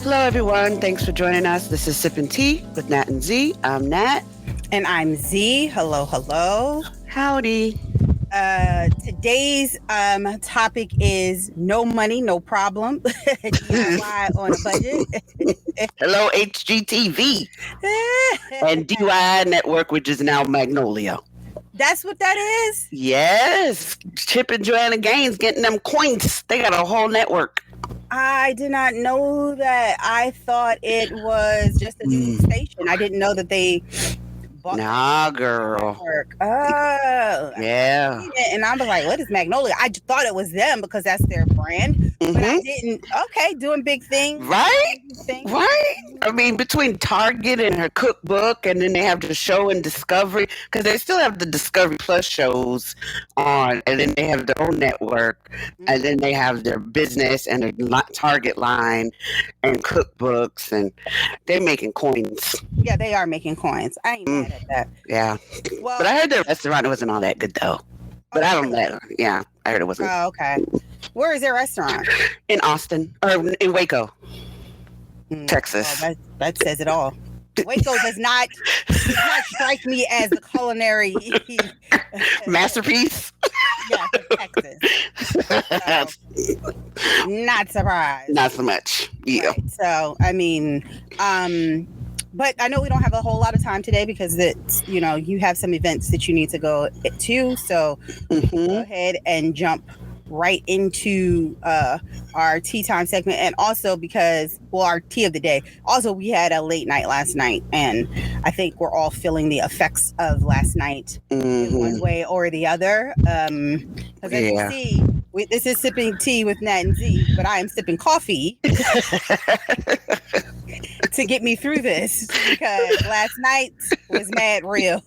Hello, everyone. Thanks for joining us. This is Sippin' Tea with Nat and Z. I'm Nat. And I'm Z. Hello, hello. Howdy. Today's topic is no money, no problem. DIY on a budget. Hello, HGTV and DIY Network, which is now Magnolia. That's what that is? Yes. Chip and Joanna Gaines getting them coins. They got a whole network. I did not know that. I thought it was just a news station. I didn't know that they bought girl. network. Oh. Yeah. And I was like, what is Magnolia? I just thought it was them because that's their brand. But I didn't. Okay, doing big things. Right? Right? I mean, between Target and her cookbook, and then they have the show and Discovery, because they still have the Discovery Plus shows on, and then they have their own network, and then they have their business and their Target line and cookbooks, and they're making coins. Yeah, they are making coins. I ain't mad at that. Yeah. Well, but I heard the restaurant wasn't all that good, though. But I don't know. Yeah, I heard it wasn't. Oh, okay. Where is their restaurant? In Austin, or in Waco, Texas. Well, that says it all. Waco does not strike me as a culinary masterpiece. Yeah, Texas. So, not surprised. Not so much. Yeah. Right. So, I mean, but I know we don't have a whole lot of time today because it's, you have some events that you need to go to. So go ahead and jump right into our tea time segment. And also because, our tea of the day. Also, we had a late night last night, and I think we're all feeling the effects of last night in one way or the other. As you see, this is Sipping Tea with Nat and Z, but I am sipping coffee to get me through this because last night was mad real.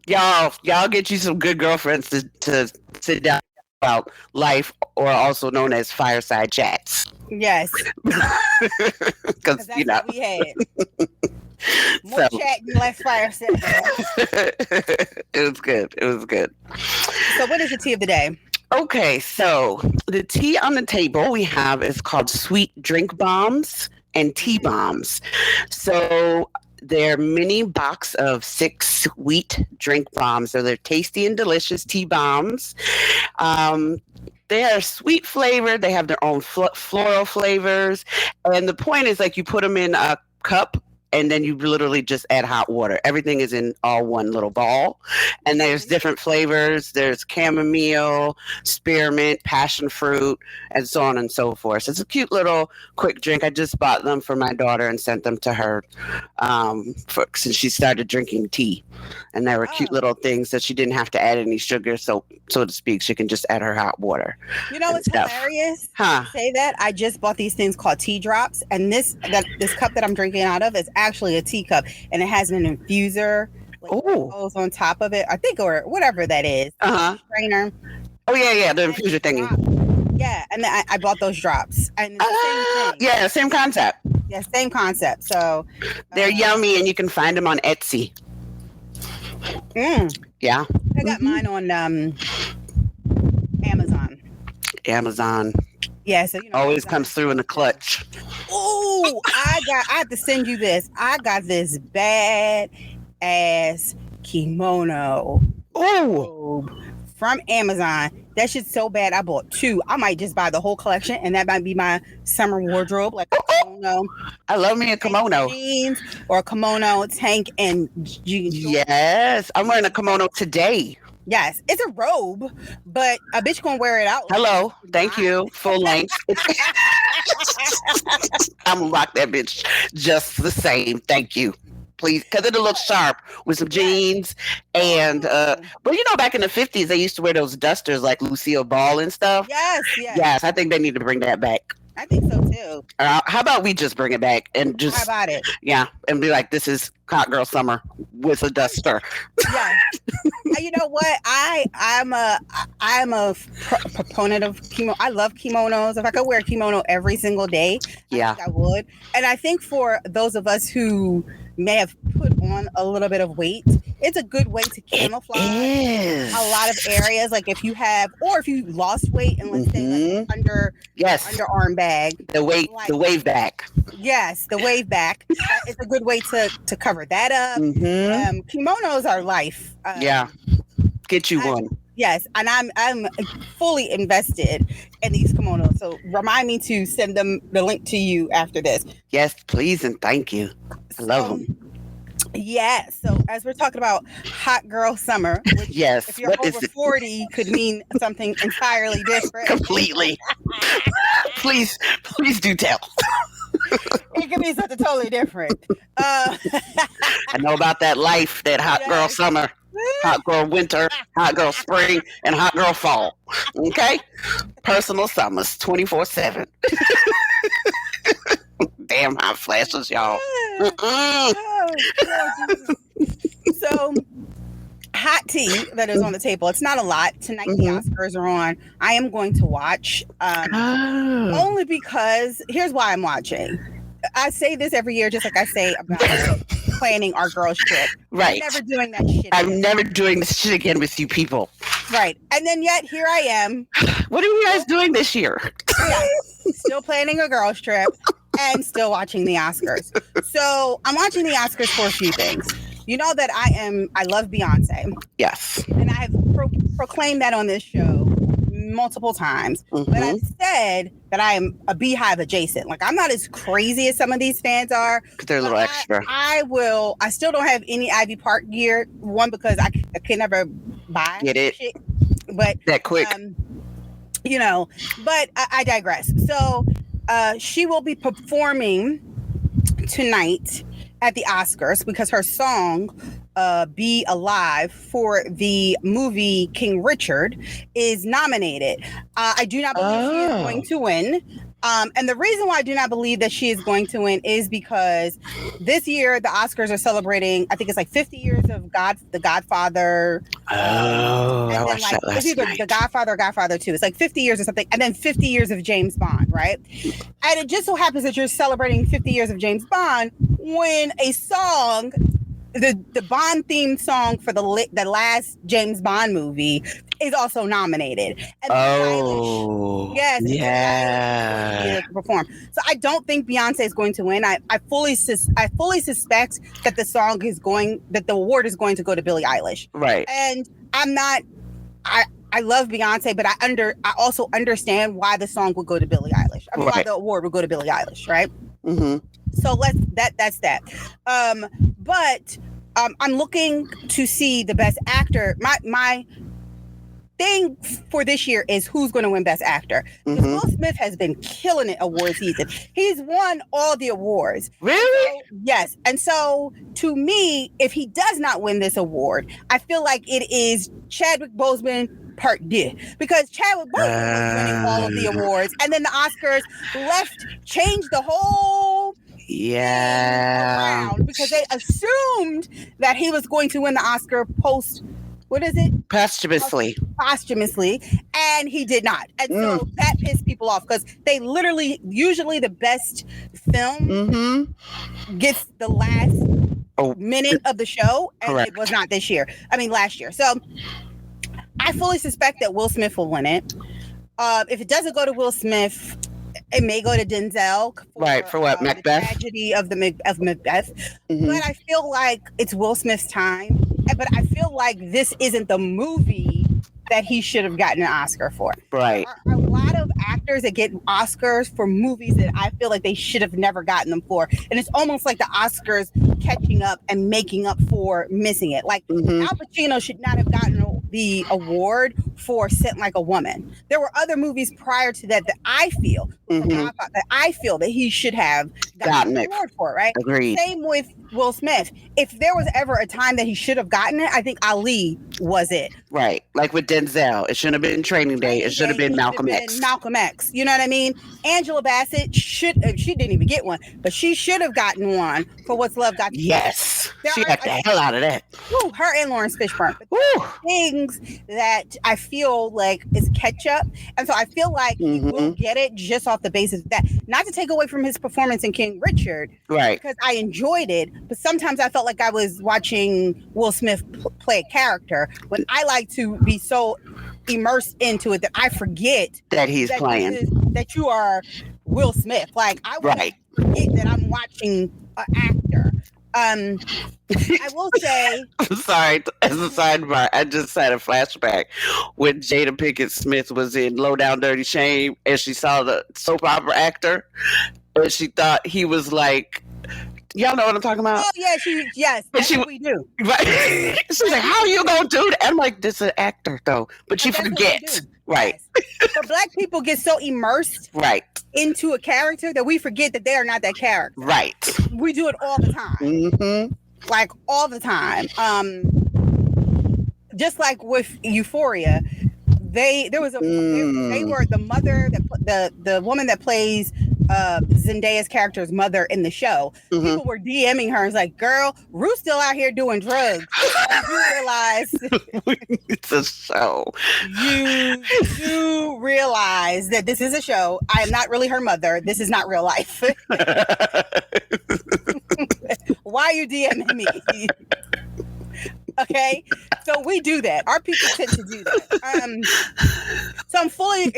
Y'all get you some good girlfriends to sit down about life, or also known as fireside chats. Yes, because what we had. More chat and less fireside. It was good. So, what is the tea of the day? Okay, so the tea on the table we have is called Sweet Drink Bombs and Tea Bombs. So they're mini box of 6 sweet drink bombs. So they're tasty and delicious tea bombs. They are sweet flavored. They have their own floral flavors. And the point is, like, you put them in a cup, and then you literally just add hot water. Everything is in all one little ball. And there's different flavors. There's chamomile, spearmint, passion fruit, and so on and so forth. So it's a cute little quick drink. I just bought them for my daughter and sent them to her since she started drinking tea. And they were cute little things that she didn't have to add any sugar, so to speak. She can just add her hot water. You know what's hilarious? Say that. I just bought these things called tea drops. And this cup that I'm drinking out of is actually a teacup, and it has an infuser goes on top of it, I think, or whatever that is. Strainer. Oh yeah, the infuser thingy. Yeah, and I bought those drops, and it's the same thing. Yeah, same concept. Yeah, same concept. So they're yummy, and you can find them on Etsy. Yeah, I got mine on Amazon. Yeah, so always comes through in the clutch. Oh, I have to send you this. I got this bad ass kimono from Amazon. That shit's so bad. I bought 2. I might just buy the whole collection, and that might be my summer wardrobe. Like a kimono. I love me a kimono. Jeans or a kimono, tank and jeans. Yes, I'm wearing a kimono today. Yes, it's a robe, but a bitch gonna wear it out. Hello, thank you, full length. I'm gonna rock that bitch just the same. Thank you, please, because it'll look sharp with some jeans and. But back in the 50s, they used to wear those dusters like Lucille Ball and stuff. Yes. I think they need to bring that back. I think so too. How about we just bring it back and just? How about it? Yeah, and be like, this is hot girl summer with a duster. Yeah. You know what? I'm a proponent of kimono. I love kimonos. If I could wear a kimono every single day, I think I would. And I think for those of us who may have put on a little bit of weight, it's a good way to camouflage a lot of areas. Like if you have, or if you lost weight and let's say like under underarm bag, the wave back. Yes, the wave back. It's a good way to cover that up. Kimonos are life. Get you one. Yes, and I'm fully invested in these kimonos. So remind me to send them the link to you after this. Yes, please and thank you. I love them. Yeah. So as we're talking about hot girl summer, which if you're over 40 could mean something entirely different. Completely. Please do tell. It could be something totally different. I know about that life, that hot girl summer, hot girl winter, hot girl spring, and hot girl fall. Okay? Personal summers, 24/7. Damn hot flashes, y'all. So, hot tea that is on the table. It's not a lot. Tonight the Oscars are on. I am going to watch. Only because, here's why I'm watching. I say this every year, just like I say about planning our girls' trip. Right. I'm never doing that shit again. I'm never doing this shit again with you people. Right. And then yet, here I am. What are you guys doing this year? Yeah, still planning a girls' trip and still watching the Oscars. So I'm watching the Oscars for a few things. You know that I love Beyonce. Yes. And I have proclaimed that on this show multiple times. But I've said that I am a Beehive adjacent. Like, I'm not as crazy as some of these fans are. Because they're a little extra. I still don't have any Ivy Park gear. One, because I can never buy shit. But that quick. But I digress. So she will be performing tonight at the Oscars because her song Be Alive for the movie King Richard is nominated. I do not believe she is going to win. And the reason why I do not believe that she is going to win is because this year the Oscars are celebrating, I think it's like 50 years of The Godfather. I watched that last night. The Godfather or Godfather 2. It's like 50 years or something. And then 50 years of James Bond, right? And it just so happens that you're celebrating 50 years of James Bond when a song, the Bond themed song for the last James Bond movie is also nominated. And to perform. So I don't think Beyonce is going to win. I fully suspect that the award is going to go to Billie Eilish. Right. And I'm not. I love Beyonce, but I also understand why the song would go to Billie Eilish. I mean, why the award would go to Billie Eilish, right? So that's that. But I'm looking to see the best actor. My thing for this year is who's going to win Best Actor. Because Will Smith has been killing it award season. He's won all the awards. Really? So, yes. And so, to me, if he does not win this award, I feel like it is Chadwick Boseman Part 2. Because Chadwick Boseman was winning all of the awards. And then the Oscars changed the whole around because they assumed that he was going to win the Oscar posthumously, and he did not. And so that pissed people off because they usually the best film gets the last minute of the show, and it was not this year. I mean, last year. So I fully suspect that Will Smith will win it. If it doesn't go to Will Smith, it may go to Denzel. For what? Macbeth? The tragedy of Macbeth. But I feel like it's Will Smith's time. But I feel like this isn't the movie that he should have gotten an Oscar for. Right. There are a lot of actors that get Oscars for movies that I feel like they should have never gotten them for. And it's almost like the Oscars catching up and making up for missing it. Like Al Pacino should not have gotten the award for Scent Like a Woman. There were other movies prior to that I feel that he should have gotten an award for, right? Agreed. Same with Will Smith. If there was ever a time that he should have gotten it, I think Ali was it. Right. Like with Denzel. It shouldn't have been Training Day. It should have been Malcolm X. Malcolm X. You know what I mean? Angela Bassett she didn't even get one, but she should have gotten one for What's Love Got to Do. Yes. She got the hell out of that. Ooh, her and Lawrence Fishburne. But things that I feel like is catch up. And so I feel like he will get it just off the basis of that. Not to take away from his performance in King Richard. Right. Because I enjoyed it. But sometimes I felt like I was watching Will Smith play a character when I like to be so immersed into it that I forget that he's playing. That you are Will Smith. Like, I forget that I'm watching an actor. I will say, I'm sorry, as a sidebar, I just had a flashback when Jada Pinkett Smith was in Low Down Dirty Shame and she saw the soap opera actor and she thought he was like, y'all know what I'm talking about? Oh yeah, that's what we do. Right. She's like, how are you gonna do that? I'm like, this is an actor though. But you forget. Right. Yes. But Black people get so immersed into a character that we forget that they are not that character. Right. We do it all the time. Like all the time. Just like with Euphoria, they were the mother that the woman that plays Zendaya's character's mother in the show. People were DMing her and was like, girl, Rue's still out here doing drugs. You realize it's a show. You do realize that this is a show. I am not really her mother. This is not real life. Why are you DMing me? Okay, so we do that. Our people tend to do that. So I'm fully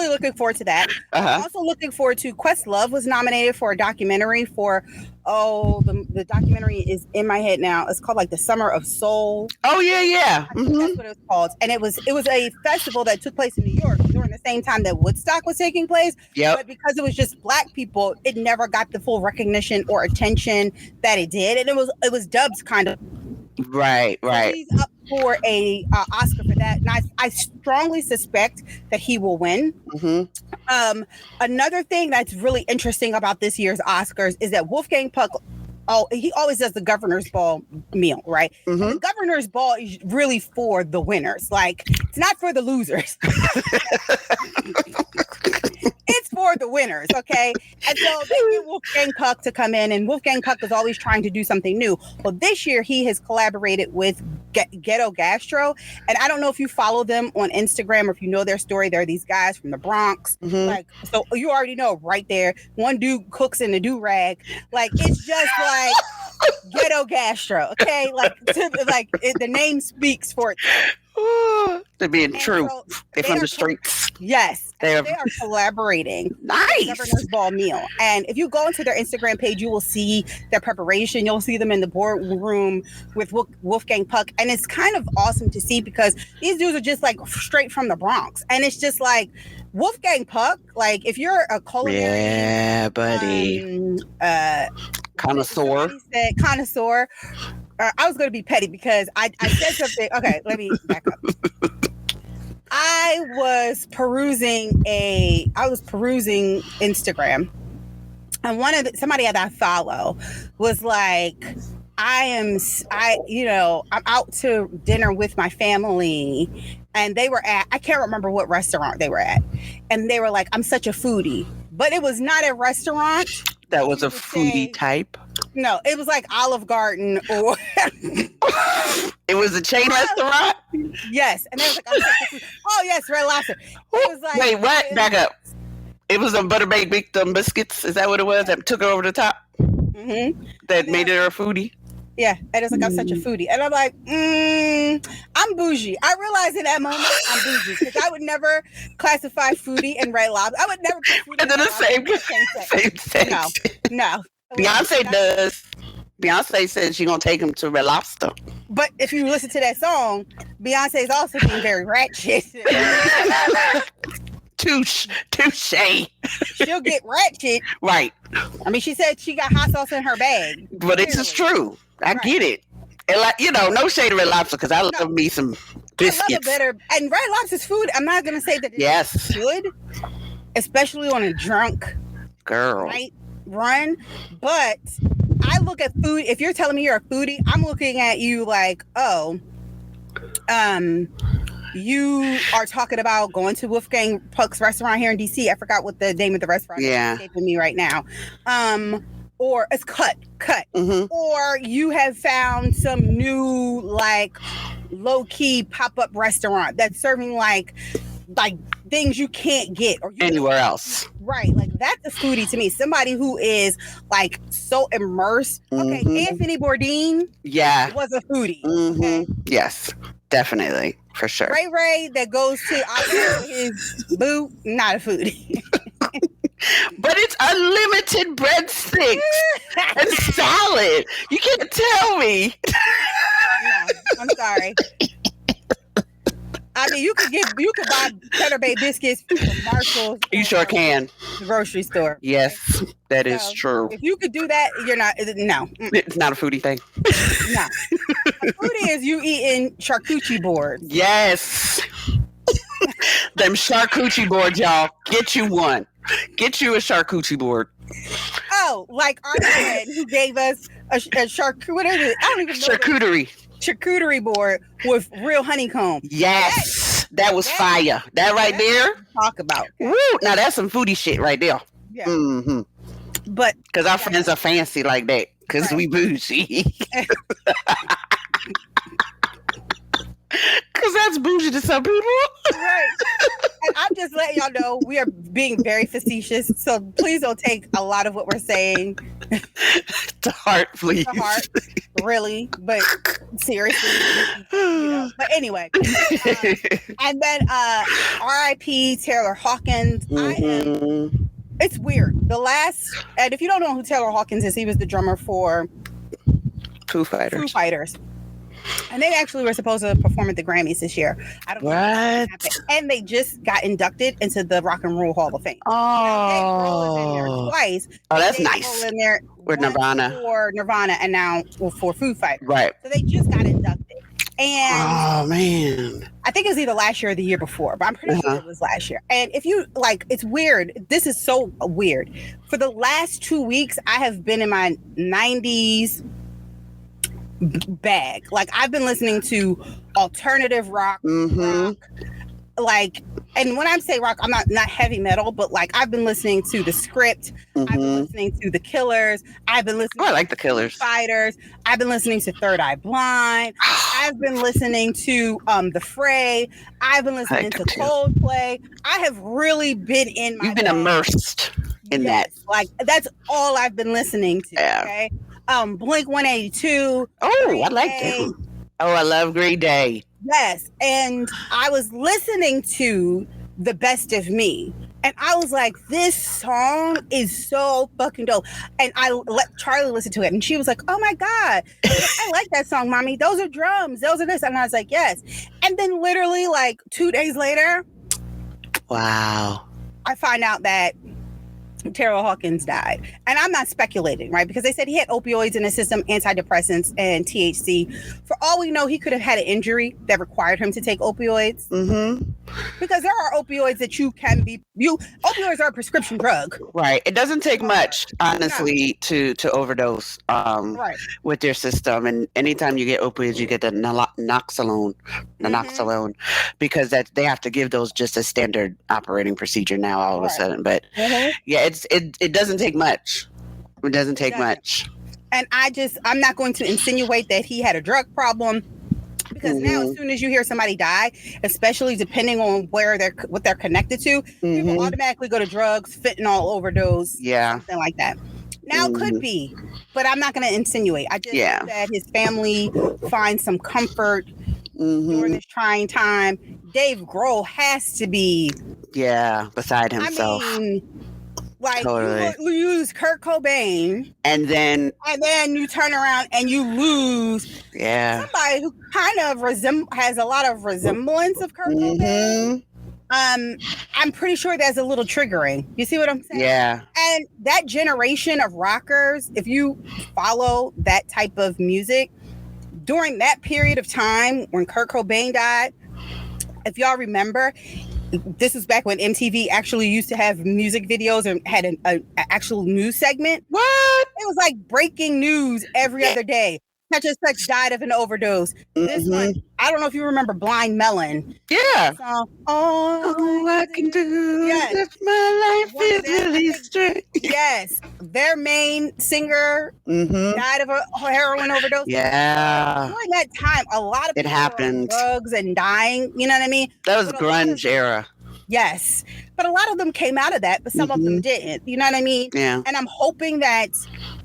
looking forward to that. I'm also looking forward to Questlove was nominated for a documentary for the documentary is in my head now. It's called like the Summer of Soul. Oh yeah. That's what it was called, and it was a festival that took place in New York during the same time that Woodstock was taking place. But because it was just Black people, it never got the full recognition or attention that it did, and it was Dub's kind of. Right. So he's up for a Oscar for that, and I strongly suspect that he will win. Another thing that's really interesting about this year's Oscars is that Wolfgang Puck. He always does the Governor's Ball meal, right? The Governor's Ball is really for the winners. Like, it's not for the losers. It's for the winners, okay? And so they get Wolfgang Puck to come in, and Wolfgang Puck is always trying to do something new. Well, this year he has collaborated with Ghetto Gastro, and I don't know if you follow them on Instagram or if you know their story. They're these guys from the Bronx. Like, so you already know right there. One dude cooks in a do-rag. Like, it's just like Ghetto Gastro, okay? The name speaks for it. They're being true. So they're from the streets. Yes. They are collaborating. Nice. Governor's Ball meal. And if you go into their Instagram page, you will see their preparation. You'll see them in the boardroom with Wolfgang Puck. And it's kind of awesome to see because these dudes are just like straight from the Bronx. And it's just like Wolfgang Puck, like if you're a culinary connoisseur. Connoisseur. I was going to be petty because I said something. Okay, let me back up. I was perusing Instagram, and somebody that I follow was like, I'm out to dinner with my family, and they were at, I can't remember what restaurant they were at, and they were like, I'm such a foodie, but it was not a restaurant. That was a foodie type. No, it was like Olive Garden or. It was a chain restaurant. Yes, and they was like, "Oh yes, Red Lobster." It was like, wait, what? Back up. It was a Butterbaked Big biscuits. Is that what it was that took her over the top? That made her a foodie. Yeah, and it's like I'm such a foodie, and I'm like, I'm bougie. I realized in that moment I'm bougie because I would never classify foodie and Red Lobster. I would never. And then the same. No. Beyonce does. Beyonce said she's gonna take him to Red Lobster. But if you listen to that song, Beyonce is also being very ratchet. Touche. She'll get ratchet. Right. I mean, she said she got hot sauce in her bag. But it's just true. I get it. And like, no shade of Red Lobster because I love me some biscuits. I love it better. And Red Lobster's food, I'm not gonna say that it's good, especially on a drunk night run, but I look at food. If you're telling me you're a foodie, I'm looking at you like, you are talking about going to Wolfgang Puck's restaurant here in DC. I forgot what the name of the restaurant is. It's escaping me right now. or it's cut, or you have found some new like low key pop up restaurant that's serving like things you can't get or anywhere else. Right, like that's a foodie to me. Somebody who is like so immersed. Okay, Anthony Bourdain, was a foodie. Okay? Yes, definitely, for sure. Ray that goes to his boo, not a foodie. But it's unlimited breadsticks and salad. You can't tell me. No, I'm sorry. I mean, you could buy Cheddar Bay biscuits from Marshall's. You sure can. The grocery store. Yes, that is true. If you could do that, you're not. No, it's not a foodie thing. No, a foodie is you eating charcuterie boards. Yes, them charcuterie boards, y'all. Get you one. Get you a charcuterie board. Oh, like our friend who gave us a what is it? I don't even know. Charcuterie board with real honeycomb. Yes, that was fire. That right there. Talk about. Woo! Now that's some foodie shit right there. Yeah. Mm-hmm. But because our friends are fancy like that, because we bougie. Because that's bougie to some people. Right. And I'm just letting y'all know we are being very facetious. So please don't take a lot of what we're saying to heart, please. To heart, really. But seriously. But anyway. And then R.I.P. Taylor Hawkins. It's weird. And if you don't know who Taylor Hawkins is, he was the drummer for Foo Fighters. And they actually were supposed to perform at the Grammys this year. I don't know what happened. And they just got inducted into the Rock and Roll Hall of Fame. Oh, Dave Grohl is in there twice. Oh, that's nice. In there with Nirvana. For Nirvana and now for Foo Fighters. Right. So they just got inducted. And oh man, I think it was either last year or the year before, but I'm pretty sure it was last year. And if you it's weird. This is so weird. For the last 2 weeks, I have been in my 90s bag. Like I've been listening to alternative rock, like, and when I say rock, I'm not heavy metal, but like I've been listening to The Script, I've been listening to The Killers, I've been listening I like The Killers, Fighters, I've been listening to Third Eye Blind, I've been listening to The Fray, I've been listening to Coldplay. I have really been in my You've been immersed in that. Like that's all I've been listening to. Yeah. Okay. Blink 182. Oh, I like that. Oh, I love Green Day. Yes. And I was listening to The Best of Me. And I was like, this song is so fucking dope. And I let Charlie listen to it. And she was like, oh my God, I like that song, mommy. Those are drums. Those are this. And I was like, yes. And then literally like 2 days later. Wow. I find out that Taylor Hawkins died. And I'm not speculating, right? Because they said he had opioids in his system, antidepressants, and THC. For all we know, he could have had an injury that required him to take opioids. Because there are opioids that opioids are a prescription drug. Right. It doesn't take much, honestly, to overdose with your system. And anytime you get opioids, you get the naloxone, because they have to give those just a standard operating procedure now all of a sudden. But yeah, it doesn't take much. It doesn't take much. And I'm not going to insinuate that he had a drug problem, because now as soon as you hear somebody die, especially depending on what they're connected to, people automatically go to drugs, fentanyl overdose, something like that. Now could be, but I'm not going to insinuate. I just hope that his family finds some comfort during this trying time. Dave Grohl has to be beside himself. I mean, like totally. You lose Kurt Cobain, and then you turn around and you lose somebody who kind of has a lot of resemblance of Kurt Cobain. I'm pretty sure that's a little triggering. You see what I'm saying? Yeah. And that generation of rockers, if you follow that type of music, during that period of time when Kurt Cobain died, if y'all remember, this was back when MTV actually used to have music videos and had an actual news segment. What? It was like breaking news every other day. Such and such died of an overdose. This one, I don't know if you remember Blind Melon. Yeah. Song, all I can do if my life is really straight. Yes. Yes, their main singer Mm-hmm. died of a heroin overdose. Yeah. During that time, a lot of It people were on happened. drugs and dying. You know what I mean? That was But a lot of- grunge era. Yes, but a lot of them came out of that, but some of them didn't. You know what I mean? Yeah. And I'm hoping that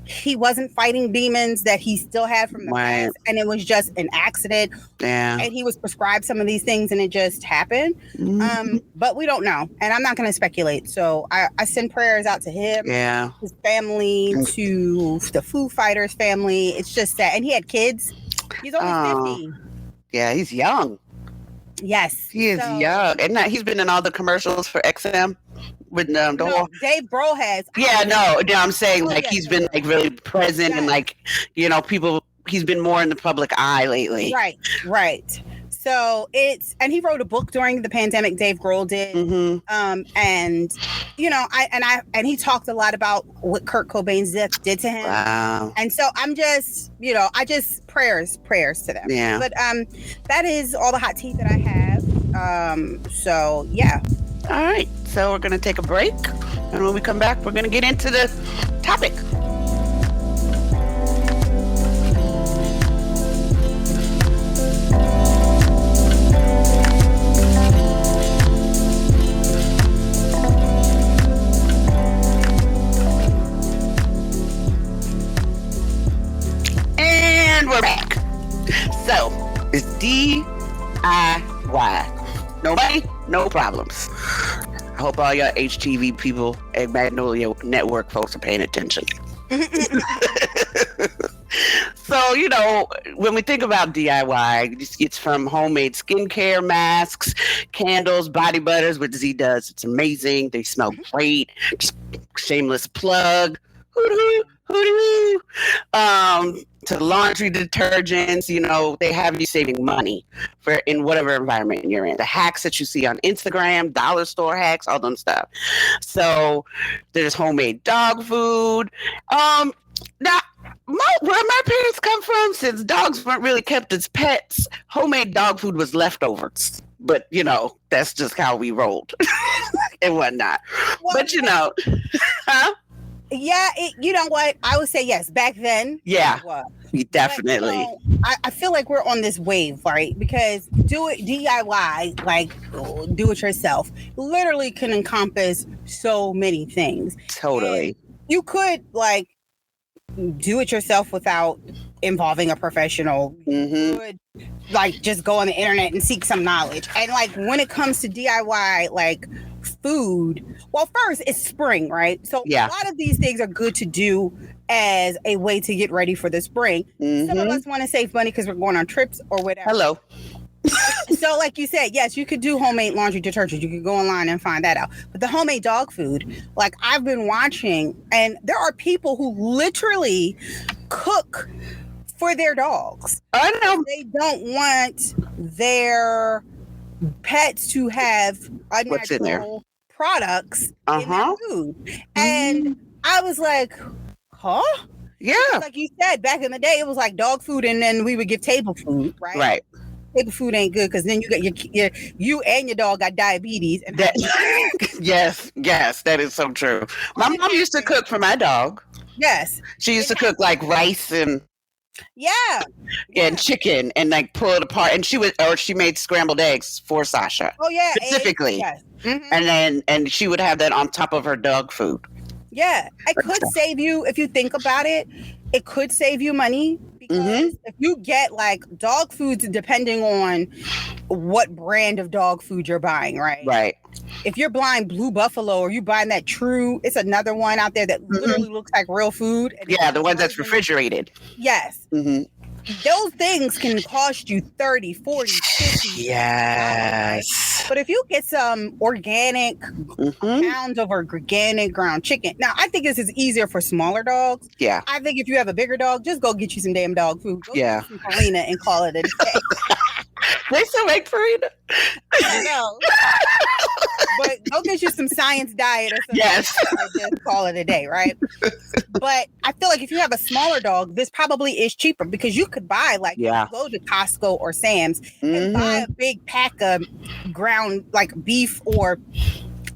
he wasn't fighting demons that he still had from the Right. past, and it was just an accident. Yeah. And he was prescribed some of these things, and it just happened. Mhm. But we don't know, and I'm not going to speculate. So I send prayers out to him, Yeah. his family, to the Foo Fighters family. It's just that, and he had kids. He's only Oh. 50. Yeah, he's young. Yes, He is so- young. And he's been in all the commercials for XM with the No, whole. Dave Grohl has. Yeah, no, I'm saying Oh, like yeah, he's yeah, been yeah. like really present and Yes. like, people, he's been more in the public eye lately. Right. So and he wrote a book during the pandemic. Dave Grohl did. Mm-hmm. And and he talked a lot about what Kurt Cobain's death did to him. Wow. And so I'm just, I just prayers to them. Yeah. But that is all the hot tea that I have. So yeah. All right. So we're going to take a break. And when we come back, we're going to get into the topic. And we're back. So it's DIY. No money, no problems. I hope all your HTV people and Magnolia Network folks are paying attention. So, when we think about DIY, it's from homemade skincare, masks, candles, body butters, which Z does. It's amazing. They smell great. Just shameless plug. Hoo-doo, hoo-doo. To laundry detergents, they have you saving money in whatever environment you're in. The hacks that you see on Instagram, dollar store hacks, all them stuff. So there's homemade dog food. Now, where my parents come from, since dogs weren't really kept as pets, homemade dog food was leftovers. But, that's just how we rolled and whatnot. Well, But, huh? Yeah, you know what? I would say yes. Back then, Yeah, it was. definitely. But, I feel like we're on this wave, right? Because DIY, like do it yourself, literally can encompass so many things. Totally. And you could do it yourself without involving a professional. Mm-hmm. You could just go on the internet and seek some knowledge. And when it comes to DIY, food, well, first it's spring, right? So Yeah. a lot of these things are good to do as a way to get ready for the spring. Some of us want to save money because we're going on trips or whatever. Hello. So like you said, yes, you could do homemade laundry detergent. You could go online and find that out. But the homemade dog food, I've been watching, and there are people who literally cook for their dogs. I know. They don't want their pets to have What's in there? unnatural products in their Uh-huh. food. And I was like, huh? Yeah. Like you said, back in the day, it was like dog food, and then we would give table food, right? Right. Table food ain't good because then you got you and your dog got diabetes. And That, yes, that is so true. My mom used to cook for my dog. yes, She used to cook rice and yeah. chicken and pull it apart. And she made scrambled eggs for Sasha Oh yeah, specifically. Yes. Mhm. And she would have that on top of her dog food. Yeah, it could save you if you think about it. It could save you money because if you get dog foods, depending on what brand of dog food you're buying, right? Right. If you're buying Blue Buffalo or you buying that True, it's another one out there that literally looks like real food. And Yeah, the one that's frozen. refrigerated. Yes. Mm-hmm. Those things can cost you 30, 40, 50. Yes. But if you get some organic Mm-hmm. pounds of organic ground chicken. Now, I think this is easier for smaller dogs. Yeah. I think if you have a bigger dog, just go get you some damn dog food. Go Yeah. get some Purina and call it a day. They still make Farina? No. But go get you some Science Diet or something. Yes. And just call it a day, right? But I feel like if you have a smaller dog, this probably is cheaper because you could buy Yeah. go to Costco or Sam's and buy a big pack of ground beef or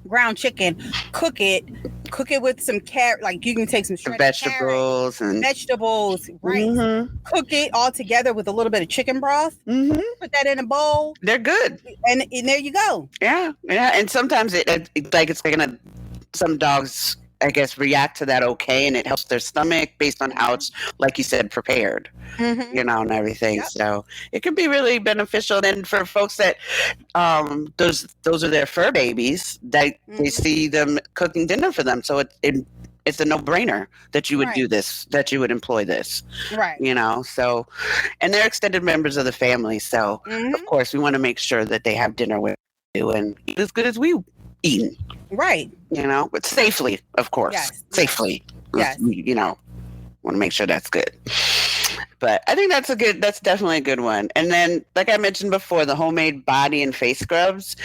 ground chicken, cook it, cook it with some carrot. Like you can take some shredded vegetables carrot, and vegetables, rice. Cook it all together with a little bit of chicken broth. Put that in a bowl. They're good. And there you go. Yeah. And sometimes it's gonna. Some dogs, I guess, react to that okay, and it helps their stomach based on how it's, like you said, prepared, and everything. Yep. So it can be really beneficial. And for folks that those are their fur babies, they see them cooking dinner for them, so it's a no-brainer that you would do this, that you would employ this, right? So, and they're extended members of the family, so of course we want to make sure that they have dinner with you and eat as good as we eaten. Right. But safely, of course. Yes. Safely. Yes. Want to make sure that's good. But I think that's definitely a good one. And then, like I mentioned before, the homemade body and face scrubs.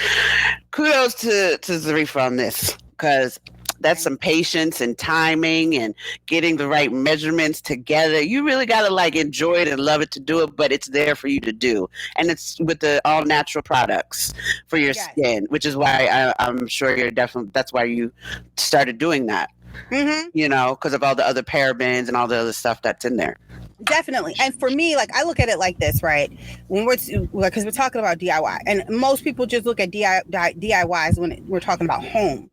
Kudos to Zarifa on this, because that's some patience and timing and getting the right measurements together. You really got to enjoy it and love it to do it, but it's there for you to do. And it's with the all natural products for your skin, which is why I'm sure that's why you started doing that, because of all the other parabens and all the other stuff that's in there. Definitely. And for me, I look at it like this, right? When because we're talking about DIY, and most people just look at DIYs when we're talking about home,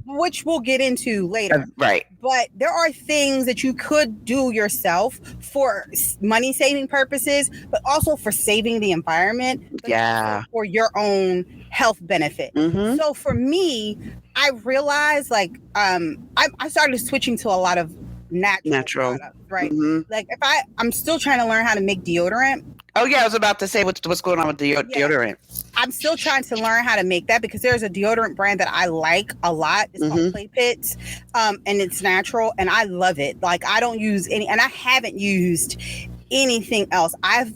which we'll get into later. Right. But there are things that you could do yourself for money saving purposes, but also for saving the environment. For your own health benefit. So for me, I realized I started switching to a lot of natural products, right? I'm still trying to learn how to make deodorant. Oh yeah, I was about to say what's going on with the deodorant. I'm still trying to learn how to make that, because there's a deodorant brand that I like a lot. It's called Play Pits, and it's natural, and I love it. I don't use any, and I haven't used anything else. I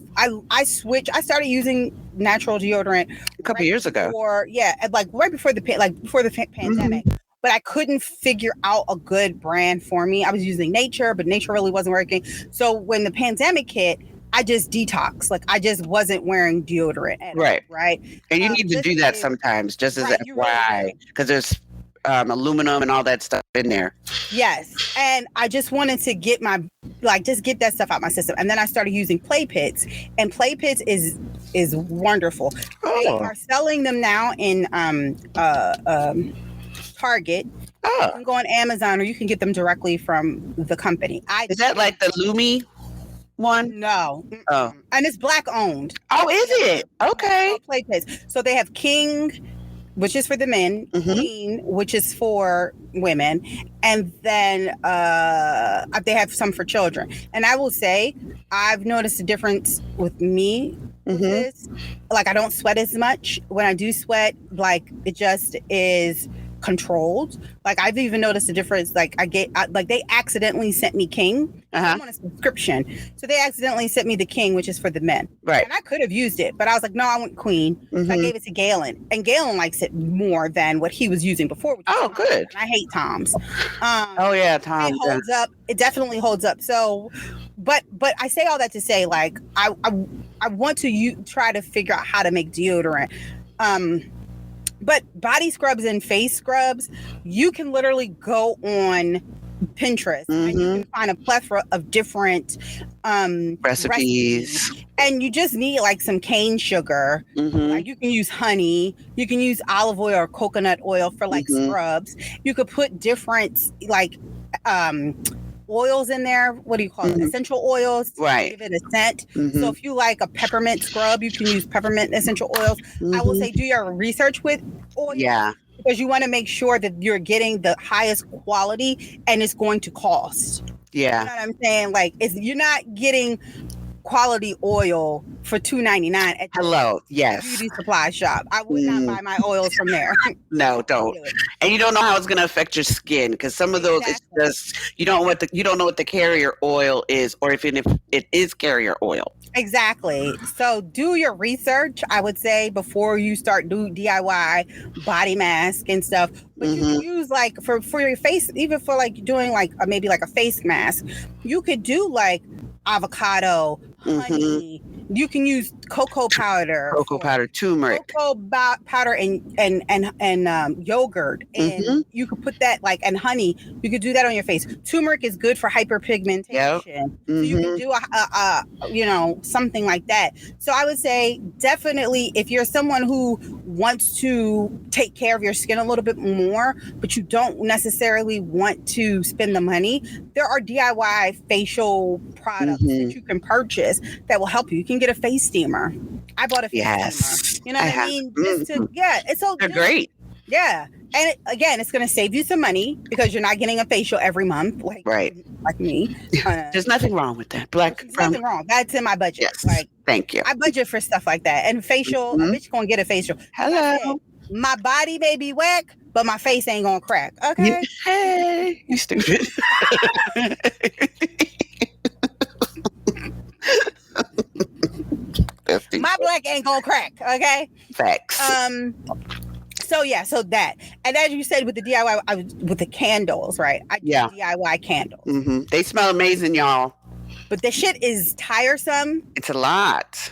started using natural deodorant a couple years ago. Right before the pandemic. But I couldn't figure out a good brand for me. I was using Nature, but Nature really wasn't working. So when the pandemic hit, I just detoxed. I just wasn't wearing deodorant at all, right? And you need to do that sometimes, just as FYI, because there's aluminum and all that stuff in there. Yes. And I just wanted to get just get that stuff out my system. And then I started using Play Pits, and Play Pits is wonderful. They are selling them now in Target. You can go on Amazon, or you can get them directly from the company. Is that the Lumi one? No. Oh. And it's Black owned. Oh, is it? Okay. Play Pits. So they have King, which is for the men, Queen, which is for women, and then they have some for children. And I will say, I've noticed a difference with me. With this. I don't sweat as much. When I do sweat, it just is controlled. I've even noticed a difference. They accidentally sent me King. I'm on a subscription, so they accidentally sent me the King, which is for the men. Right. And I could have used it, but I was like, no, I want Queen. So I gave it to Galen, and Galen likes it more than what he was using before. Good. I hate Tom's. Tom's. It holds up. It definitely holds up. So, but I say all that to say, I want to try to figure out how to make deodorant. But body scrubs and face scrubs, you can literally go on Pinterest and you can find a plethora of different recipes. And you just need some cane sugar. You can use honey. You can use olive oil or coconut oil for scrubs. You could put different oils in there. What do you call it? Essential oils. Right. Give it a scent. So if you like a peppermint scrub, you can use peppermint essential oils. I will say do your research with oil. Yeah. Because you want to make sure that you're getting the highest quality and it's going to cost. Yeah. You know what I'm saying? You're not getting quality oil for $2.99 at the beauty supply shop. I would not buy my oils from there. No, don't. And you don't know how it's going to affect your skin, because some of those it's just you don't know what the carrier oil is, or if it is carrier oil. Exactly. So do your research, I would say, before you start do DIY body mask and stuff. But you can use for your face, even for doing maybe a face mask, you could do avocado, honey, You can use cocoa powder, turmeric. Powder and yogurt, and you could put that and honey. You could do that on your face. Turmeric is good for hyperpigmentation. Yep. So you can do something like that. So I would say definitely if you're someone who wants to take care of your skin a little bit more, but you don't necessarily want to spend the money, there are DIY facial products that you can purchase that will help you. You can get a face steamer. I bought a face steamer. You know what I mean? It's so they're great. Yeah. And it's going to save you some money because you're not getting a facial every month, like me. There's nothing wrong with that. There's nothing wrong. That's in my budget. Yes. Thank you. I budget for stuff like that. And facial, a bitch gonna get a facial. Hello. My body may be whack, but my face ain't gonna crack. Okay. Hey, you stupid. My black ain't gonna crack. Okay. Facts. So that, and as you said with the DIY, with the candles, right? I do DIY candles. They smell amazing, y'all. But the shit is tiresome. It's a lot.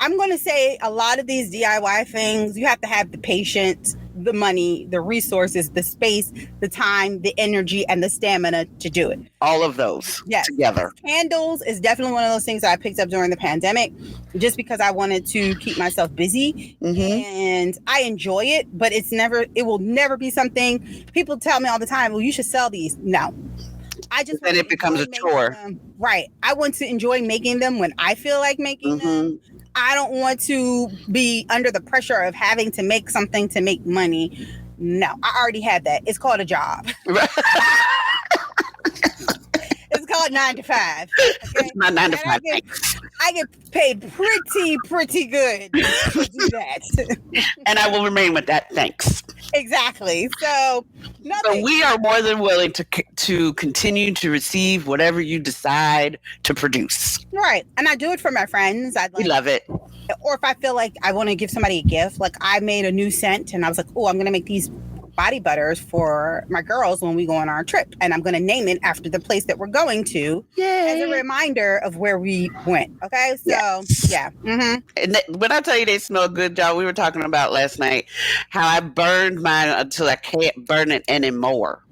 I'm going to say a lot of these DIY things, you have to have the patience, the money, the resources, the space, the time, the energy, and the stamina to do it. All of those together. Candles is definitely one of those things that I picked up during the pandemic just because I wanted to keep myself busy. And I enjoy it, but it will never be something people tell me all the time, well, you should sell these. No. Then it becomes a chore. Right. I want to enjoy making them when I feel like making them. I don't want to be under the pressure of having to make something to make money. No, I already had that. It's called a job. It's called 9 to 5. Okay? It's not 9 to 5. I get paid pretty good to do that. And I will remain with that. Thanks. Exactly. So we are more than willing to continue to receive whatever you decide to produce. Right. And I do it for my friends. We love it. Or if I feel like I want to give somebody a gift, like I made a new scent and I was like, oh, I'm going to make these body butters for my girls when we go on our trip. And I'm going to name it after the place that we're going to as a reminder of where we went. Okay. So, And when I tell you they smell good, y'all, we were talking about last night how I burned mine until I can't burn it anymore.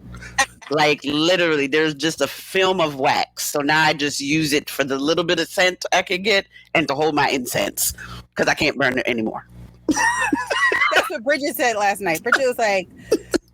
Like literally, there's just a film of wax. So now I just use it for the little bit of scent I can get and to hold my incense because I can't burn it anymore. That's what Bridget said last night. Bridget was like,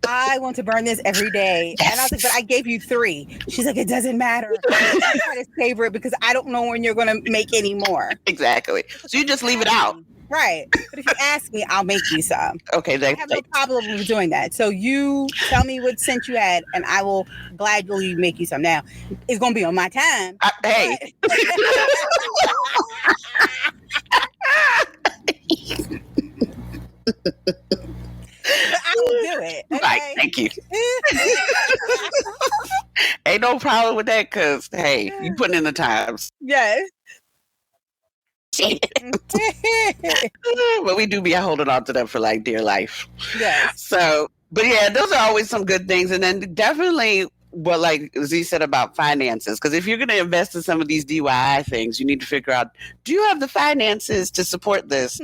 I want to burn this every day. Yes. And I was like, but I gave you 3. She's like, it doesn't matter. I try to savor it because I don't know when you're going to make any more. Exactly. So you just leave it out. Right. But if you ask me, I'll make you some. Okay. I have no problem with doing that. So you tell me what scent you had and I will gladly make you some. Now, it's going to be on my time. Hey. I will do it. Okay? Right, thank you. Ain't no problem with that because, hey, you putting in the times. Yes. But we do be holding on to them for like dear life. Yes. So, but yeah, those are always some good things. And then definitely what like Z said about finances, because if you're going to invest in some of these DIY things, you need to figure out, do you have the finances to support this?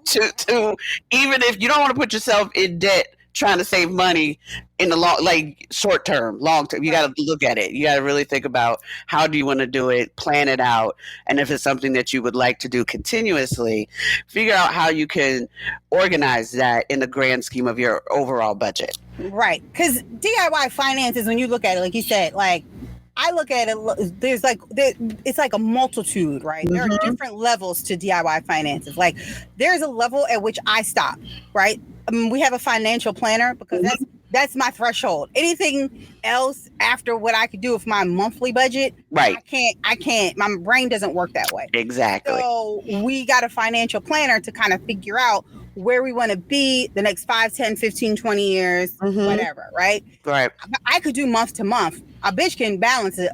to even if you don't want to put yourself in debt trying to save money in the short term, long term, you got to look at it. You got to really think about how do you want to do it, plan it out. And if it's something that you would like to do continuously, figure out how you can organize that in the grand scheme of your overall budget. Right. Because DIY finances, when you look at it, like you said, like I look at it, it's like a multitude, right? There are different levels to DIY finances. Like there's a level at which I stop, right? We have a financial planner because that's my threshold. Anything else after what I could do with my monthly budget, right? I can't, my brain doesn't work that way. Exactly. So we got a financial planner to kind of figure out where we want to be the next 5, 10, 15, 20 years, whatever, right? Right. I could do month to month. A bitch can balance we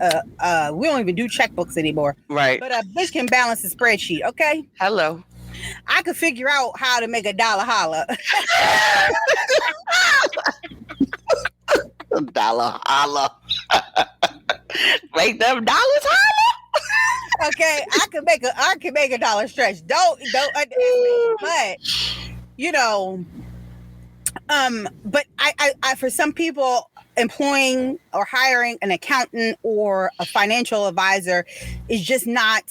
don't even do checkbooks anymore. Right. But a bitch can balance a spreadsheet, okay? Hello. I could figure out how to make $1 holla. $1 holla. Make them dollars holla. Okay, I can make a dollar stretch. Don't underestimate. But you know, but I for some people, employing or hiring an accountant or a financial advisor is just not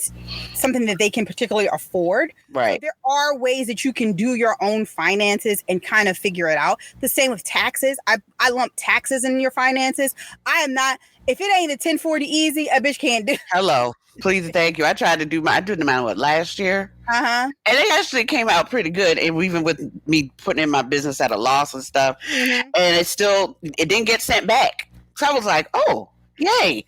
something that they can particularly afford. Right. So there are ways that you can do your own finances and kind of figure it out. The same with taxes. I lump taxes in your finances. I am not, if it ain't a 1040 easy, a bitch can't do. Hello. Please, thank you. I tried to do I did mine last year. Uh-huh. And they actually came out pretty good. And even with me putting in my business at a loss and stuff. Mm-hmm. And it didn't get sent back. So I was like, oh, yay.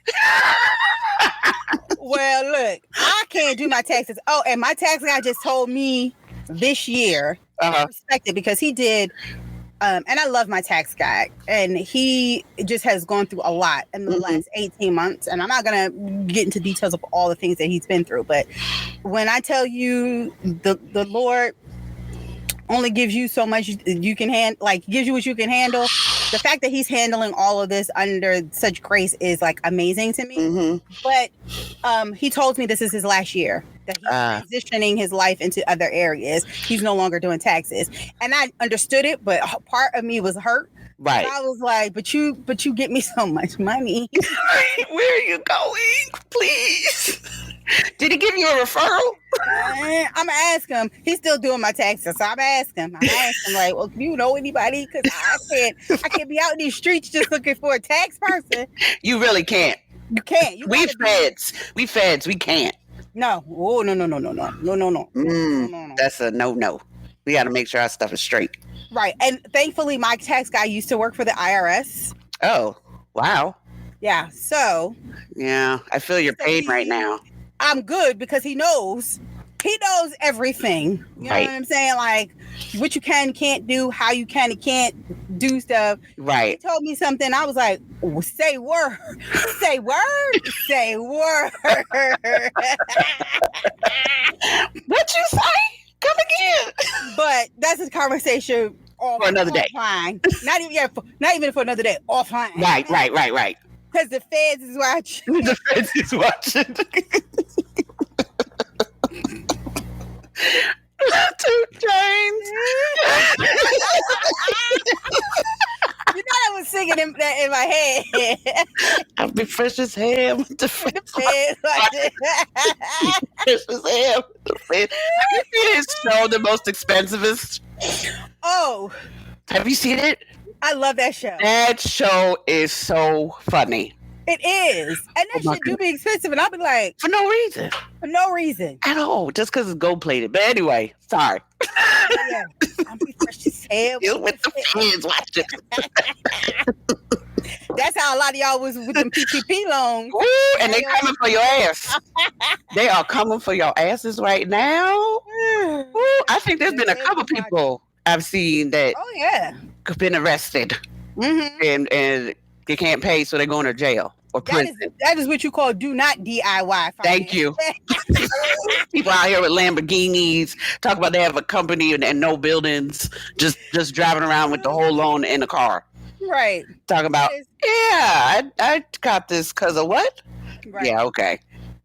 Well, look, I can't do my taxes. Oh, and my tax guy just told me this year, I respect it because he did, and I love my tax guy, and he just has gone through a lot in the last 18 months. And I'm not going to get into details of all the things that he's been through. But when I tell you the Lord only gives you so much you can handle, like gives you what you can handle. The fact that he's handling all of this under such grace is like amazing to me. Mm-hmm. But he told me this is his last year, that he's transitioning his life into other areas. He's no longer doing taxes. And I understood it, but part of me was hurt. Right. So I was like, but you get me so much money. Where are you going? Please. Did he give you a referral? I'm gonna ask him. He's still doing my taxes, so I'm asking him. Like, well, do you know anybody? Because I can't be out in these streets just looking for a tax person. You really can't. You can't. We feds. We can't. No. Oh, no. No. That's a no. We got to make sure our stuff is straight. Right. And thankfully, my tax guy used to work for the IRS. Oh, wow. Yeah. So. Yeah, I feel your pain right now. I'm good because he knows everything. You know what I'm saying? Like what you can and can't do, how you can and can't do stuff. Right. He told me something. I was like, say word. Say word. Say word. What you say? Come again. But that's a conversation for another day. Offline. Not even for another day. Offline. Right. Because the feds is watching. The feds is watching. 2 Chainz. You know I was singing in my head. I'll be fresh as hell with the feds. Fresh as hell with the feds. Have you seen his show, The Most Expensivest? Oh. Have you seen it? I love that show. That show is so funny. It is. And that shit do be expensive. And I'll be like. For no reason. For no reason. At all. Just because it's gold plated. But anyway, sorry. Yeah. I'll be fresh as hell. With the feds watching. That's how a lot of y'all was with them PPP loans. Ooh, and they coming for your ass. They are coming for your asses right now. Ooh, I think there's been a couple people I've seen that have been arrested. Mm-hmm. And they can't pay, so they're going to jail or prison. That is what you call do not DIY finance. Thank you. People out here with Lamborghinis, talk about they have a company and no buildings, just driving around with the whole loan in the car. Right. Talking about, I got this because of what? Right. Yeah, okay.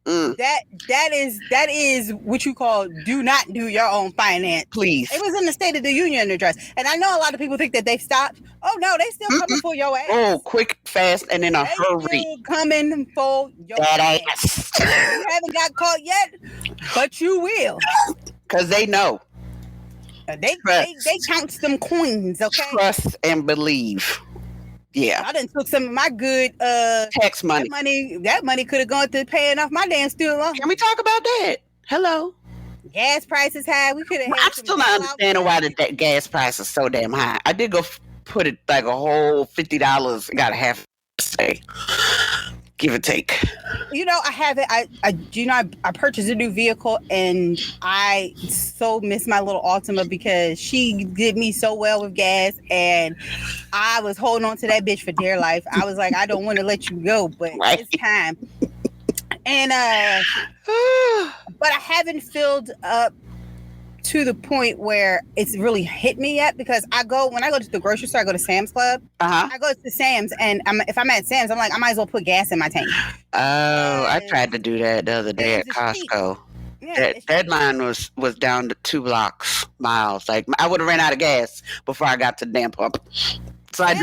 That is what you call do not do your own finance. Please. It was in the State of the Union address. And I know a lot of people think that they've stopped. Oh no, they still coming for your ass. Oh, quick, fast, and in a hurry. Still coming for your ass. You haven't got caught yet, but you will. Because they know. They count them coins, okay? Trust and believe. Yeah. I done took some of my good tax money. That money could have gone to paying off my damn student loan. Can we talk about that? Hello. Gas prices high. We could have. I'm still not understanding why the gas price is so damn high. I did go put it like a whole $50. Got a half say, give or take. You know, I have it. I purchased a new vehicle and I so miss my little Altima because she did me so well with gas and I was holding on to that bitch for dear life. I was like, I don't want to let you go, but it's time. And but I haven't filled up to the point where it's really hit me yet, because when I go to the grocery store, I go to Sam's Club. I go to Sam's, and if I'm at Sam's, I'm like, I might as well put gas in my tank. Oh, I tried to do that the other day at Costco. Yeah, that line was down to 2 miles. Like, I would have ran out of gas before I got to the damn pump. So I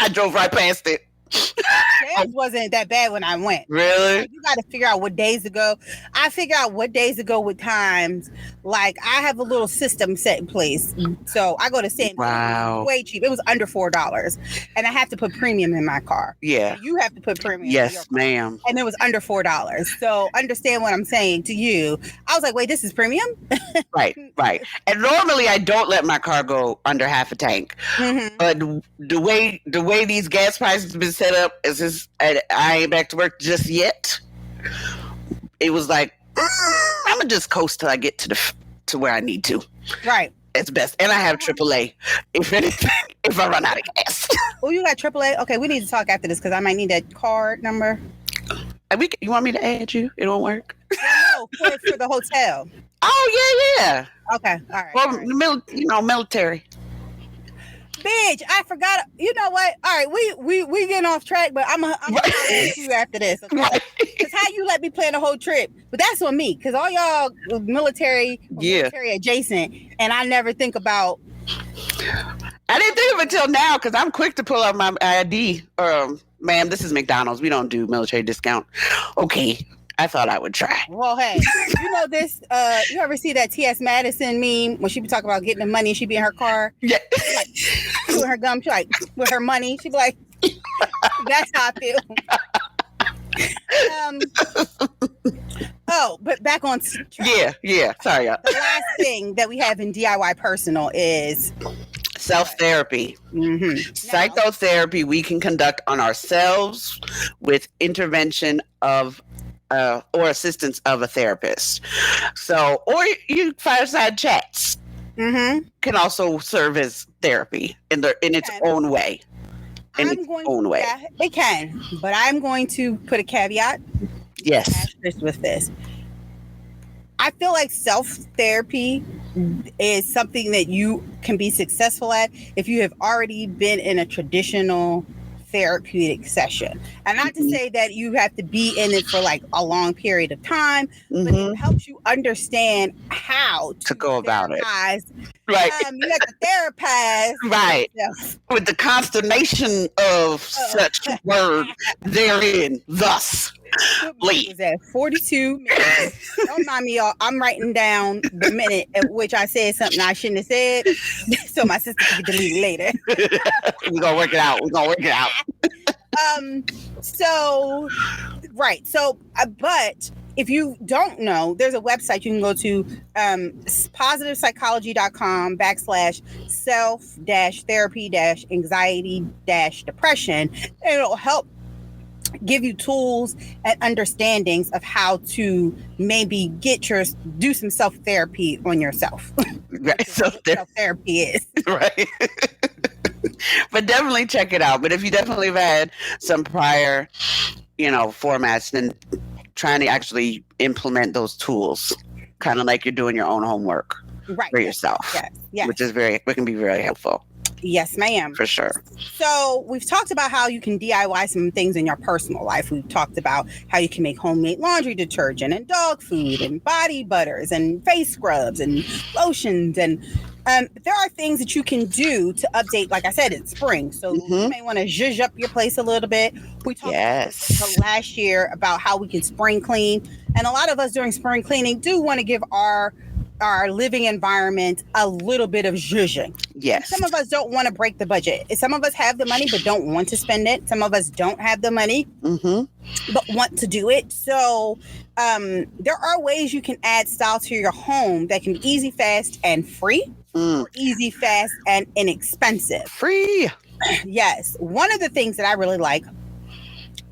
drove right past it. Sam's wasn't that bad when I went. Really? You got to figure out what days to go. I figure out what days to go with times. Like, I have a little system set in place. So I go to Sam's. Wow. Way cheap. It was under $4. And I have to put premium in my car. Yeah. You have to put premium. Yes, ma'am. And it was under $4. So understand what I'm saying to you. I was like, wait, this is premium? Right. And normally I don't let my car go under half a tank. Mm-hmm. But the way these gas prices have been set up is just, I ain't back to work just yet. It was like, I'm gonna just coast till I get to where I need to. Right. It's best. And I have AAA. If anything, if I run out of gas. Oh, you got AAA? Okay, we need to talk after this because I might need that card number. You want me to add you? It won't work. No, for the hotel. Oh yeah. Okay, all right. Well, all right. Military. Bitch, I forgot. You know what? All right, we getting off track, but I'm gonna ask you after this. Okay? Right. Because how you let me plan the whole trip? But that's on me. Because all y'all military adjacent, and I never think about. I didn't think of it until now because I'm quick to pull out my ID. Ma'am, this is McDonald's. We don't do military discount. Okay. I thought I would try. Well, hey, you know this, you ever see that T.S. Madison meme when she be talking about getting the money and she be in her car? Yeah. Like, with her gum, she like, with her money, she be like, that's how I feel. But back on track. Yeah. Sorry. The last thing that we have in DIY personal is self-therapy. Mm-hmm. Psychotherapy we can conduct on ourselves with intervention of or assistance of a therapist. So, or you fireside chats can also serve as therapy in its own way. Yeah, it can. But I'm going to put a caveat. Yes. With this, I feel like self-therapy is something that you can be successful at if you have already been in a traditional therapeutic session. And not to say that you have to be in it for like a long period of time, but it helps you understand how to go about it. Right. You have to therapize. Right. Yourself. With the consternation of such word therein, thus. Was at 42 minutes. Don't mind me, y'all. I'm writing down the minute at which I said something I shouldn't have said, so my sister can delete it later. We're gonna work it out. But if you don't know, there's a website you can go to, positivepsychology.com/self-therapy-anxiety-depression, and it'll help give you tools and understandings of how to maybe do some self-therapy on yourself. Right. Self-therapy is. Right. But definitely check it out. But if you definitely have had some prior, formats, then trying to actually implement those tools, kind of like you're doing your own homework for yourself, which can be very helpful. Yes, ma'am. For sure. So we've talked about how you can DIY some things in your personal life. We've talked about how you can make homemade laundry detergent and dog food and body butters and face scrubs and lotions. And there are things that you can do to update, like I said, it's spring. So you may want to zhuzh up your place a little bit. We talked last year about how we can spring clean. And a lot of us during spring cleaning do want to give our living environment a little bit of zhuzhing. Yes. Some of us don't want to break the budget. Some of us have the money but don't want to spend it. Some of us don't have the money but want to do it. So there are ways you can add style to your home that can be easy, fast, and free. Or easy, fast, and inexpensive. Free. Yes. One of the things that I really like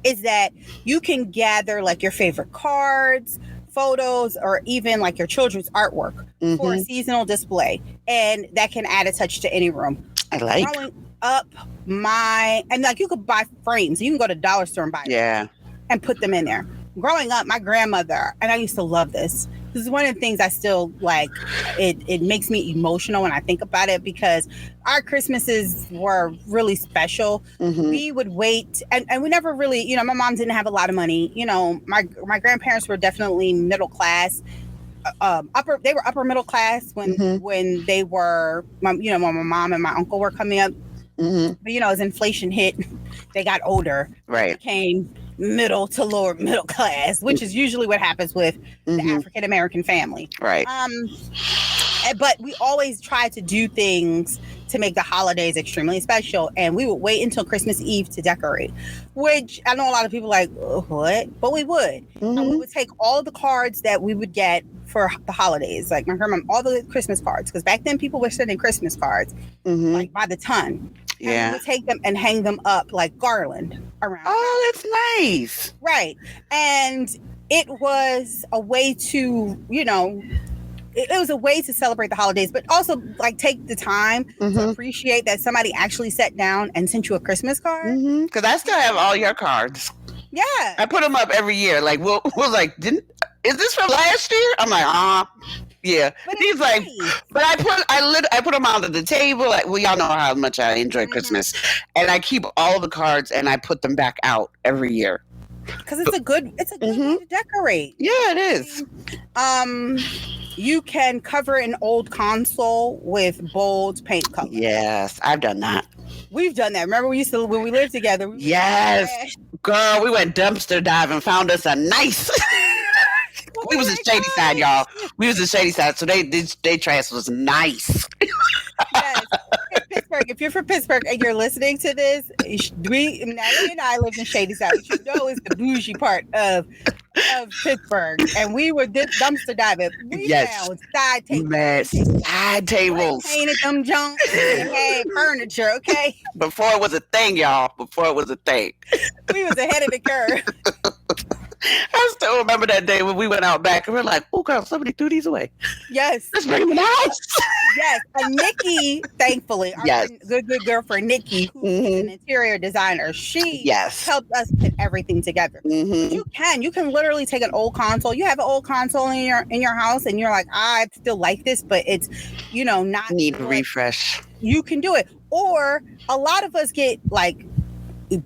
is that you can gather like your favorite cards, photos, or even like your children's artwork for a seasonal display, and that can add a touch to any room. I like. Growing up, and like you could buy frames. You can go to dollar store and buy them and put them in there. Growing up, my grandmother, and I used to love this, this is one of the things I still like. It makes me emotional when I think about it, because our Christmases were really special. Mhm. We would wait, and we never really, my mom didn't have a lot of money. My grandparents were definitely middle class. They were upper middle class when they were, when my mom and my uncle were coming up. Mhm. But as inflation hit, they got older. Right. Became middle to lower middle class, which is usually what happens with the Mhm. African American family. Right. But we always tried to do things to make the holidays extremely special, and we would wait until Christmas Eve to decorate, which I know a lot of people like, what? But we would. And we Mhm. would take all the cards that we would get for the holidays, like my grandma, all the Christmas cards, because back then people were sending Christmas cards Mhm. like by the ton. And we Yeah. would take them and hang them up like garland around. Oh, that's nice. Right. And it was a way to, it was a way to celebrate the holidays, but also like take the time to Mhm. appreciate that somebody actually sat down and sent you a Christmas card. Mhm. Because I still have all your cards. Yeah. I put them up every year. Like, we'll like, is this from last year? I'm like, yeah. But He's it's like, nice. but I put them out at the table. Like, well, y'all know how much I enjoy Mhm. Christmas, and I keep all the cards and I put them back out every year. Because it's a good way to decorate. Yeah, it is. You can cover an old console with bold paint color. Yes, I've done that. We've done that. Remember when we lived together? Yes, girl, we went dumpster diving, found us a nice. We was in Shady Side, y'all. We was in Shady Side, so they trash was nice. Yes. Pittsburgh. If you're from Pittsburgh and you're listening to this, Natalie and I lived in Shady Side, which it's the bougie part of Pittsburgh, and we were dumpster diving. We Yes. found side tables. Man, side tables. We painted them junks and had furniture. Okay, Before it was a thing, y'all. Before it was a thing. we was ahead of the curve. I still remember that day when we went out back and we're like, oh, girl, somebody threw these away. Yes, Let's bring them in the house. yes. And Nikki, thankfully, our Yes. good girlfriend Nikki, who is an interior designer, she Yes. helped us put everything together. Mm-hmm. You can literally take an old console. You have an old console in your house, and you're like, I still like this, but it's not Need a what- refresh. You can do it. Or a lot of us get like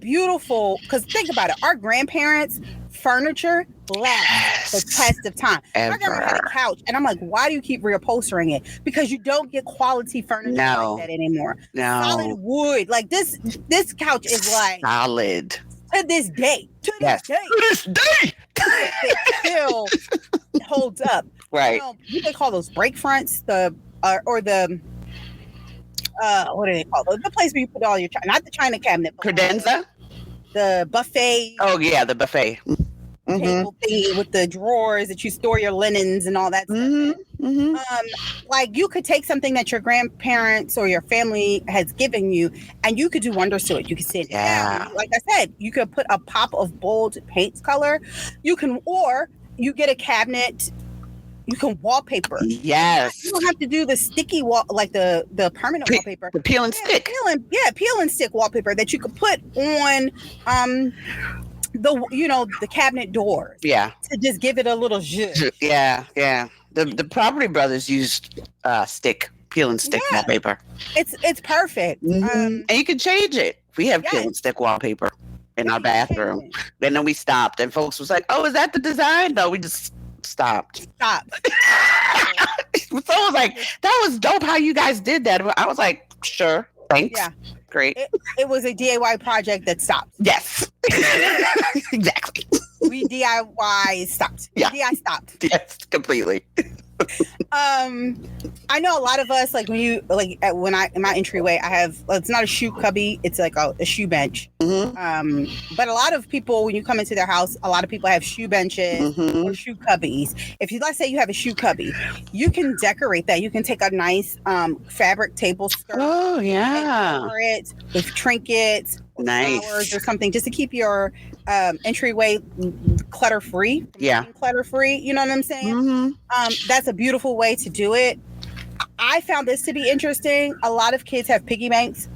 beautiful, because think about it, our grandparents' furniture lasts the test of time. My grandma had a Ever. couch, and I'm like, why do you keep reupholstering it? Because you don't get quality furniture No. like that anymore. Solid No. wood, like this couch is like Solid. to this day. Yes. To this day. It still holds up. Right. You can call those break fronts, or the what do they call those? The place where you put all your not the china cabinet, but Credenza? the buffet Oh, yeah, the buffet. Mm-hmm. table thingy with the drawers that you store your linens and all that stuff. Mm-hmm. Mm-hmm. Like you could take something that your grandparents or your family has given you, and you could do wonders to it. You could sit down. Like I said, you could put a pop of bold paint color. Or you get a cabinet. You can wallpaper. Yes. You don't have to do the sticky wall, like the permanent wallpaper. The peel and stick. Peel and stick wallpaper that you could put on the cabinet doors. Yeah. To just give it a little zhuzh. Yeah. Yeah. The Property Brothers used peel and stick Yeah. wallpaper. It's perfect. Mhm. And you can change it. We have peel yes. and stick wallpaper in our You can change bathroom. it. And then we stopped, and folks was like, "Oh, is that the design?" No, we just stopped. Stop. Someone was like, "That was dope how you guys did that." I was like, "Sure, thanks, Yeah. great, It was a DIY project that stopped. yes, exactly, We DIY stopped. Yeah. DIY stopped. yes, completely." I know a lot of us, like when you when I in my entryway, I have, it's not a shoe cubby, it's like a shoe bench. hmm But a lot of people, when you come into their house, a lot of people have shoe benches hmm or shoe cubbies. If you, let's say you have a shoe cubby, you can decorate that. You can take a nice fabric table skirt Oh and yeah, cover it with trinkets or Nice. flowers or something, just to keep your entryway clutter free. Yeah. Clutter free. You know what I'm saying? hmm That's a beautiful way to do it. I found this to be interesting. A lot of kids have piggy banks.